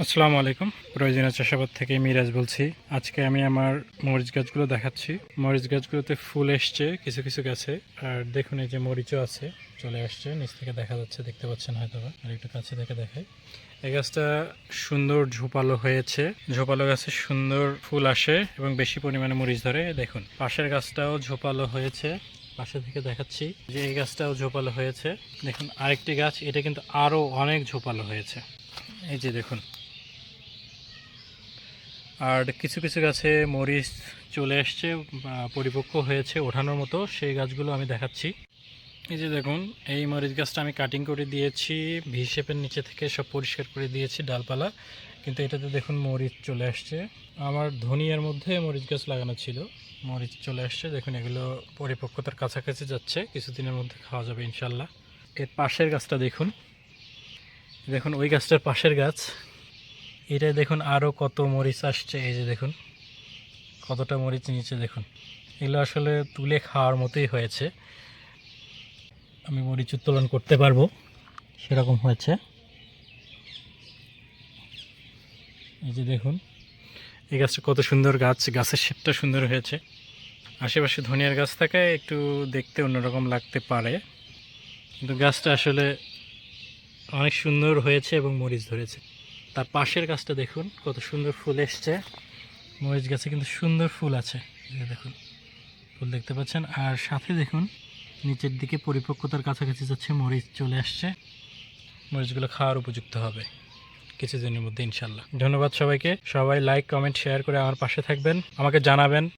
আসসালামু আলাইকুম। প্রয়োজনীয় চাষাবাদ থেকে মিরাজ বলছি। আজকে আমি আমার মরিচ গাছগুলো দেখাচ্ছি। মরিচ গাছগুলোতে ফুল এসছে কিছু কিছু গাছে, আর দেখুন এই যে মরিচও আছে, চলে আসছে, নিচ থেকে দেখা যাচ্ছে, দেখতে পাচ্ছেন হয়তো বা। আর একটু কাছে থেকে দেখাই, এই গাছটা সুন্দর ঝোপালো হয়েছে। ঝোপালো গাছে সুন্দর ফুল আসে এবং বেশি পরিমাণে মরিচ ধরে। দেখুন পাশের গাছটাও ঝোপালো হয়েছে, পাশে থেকে দেখাচ্ছি যে এই গাছটাও ঝোপালো হয়েছে। দেখুন আরেকটি গাছ, এটা কিন্তু আরও অনেক ঝোপালো হয়েছে, এই যে দেখুন। আর কিছু কিছু গাছে মরিচ চলে আসছে, পরিপক্ক হয়েছে, ওঠানোর মতো, সেই গাছগুলো আমি দেখাচ্ছি। এই যে দেখুন, এই মরিচ গাছটা আমি কাটিং করে দিয়েছি, ভি শেপের নিচে থেকে সব পরিষ্কার করে দিয়েছি ডালপালা, কিন্তু এটাতে দেখুন মরিচ চলে আসছে। আমার ধনিয়ার মধ্যে মরিচ গাছ লাগানো ছিল, মরিচ চলে আসছে। দেখুন এগুলো পরিপক্কতার কাছাকাছি যাচ্ছে, কিছুদিনের মধ্যে খাওয়া যাবে ইনশাল্লাহ। এর পাশের গাছটা দেখুন, দেখুন ওই গাছটার পাশের গাছ, এটা দেখুন আরও কত মরিচ আসছে। এই যে দেখুন কতটা মরিচ নিচে, দেখুন এগুলো আসলে তুলে খাওয়ার মতোই হয়েছে। আমি মরিচ উত্তোলন করতে পারবো সেরকম হয়েছে। এই যে দেখুন এই গাছটা কত সুন্দর গাছ, গাছের শেপটা সুন্দর হয়েছে। আশেপাশে ধনিয়ার গাছ থাকে একটু দেখতে অন্যরকম লাগতে পারে, কিন্তু গাছটা আসলে অনেক সুন্দর হয়েছে এবং মরিচ ধরেছে। তার পাশের গাছটা দেখুন কত সুন্দর ফুল এসছে। মরিচ গাছে কিন্তু সুন্দর ফুল আছে, এই যে দেখুন ফুল দেখতে পাচ্ছেন। আর সাথে দেখুন নিচের দিকে পরিপক্কতার কাছাকাছি যাচ্ছে, মরিচ চলে আসছে। মরিচগুলো খাওয়ার উপযুক্ত হবে কিছুদিনের মধ্যে ইনশাল্লাহ। ধন্যবাদ সবাইকে। সবাই লাইক কমেন্ট শেয়ার করে আমার পাশে থাকবেন, আমাকে জানাবেন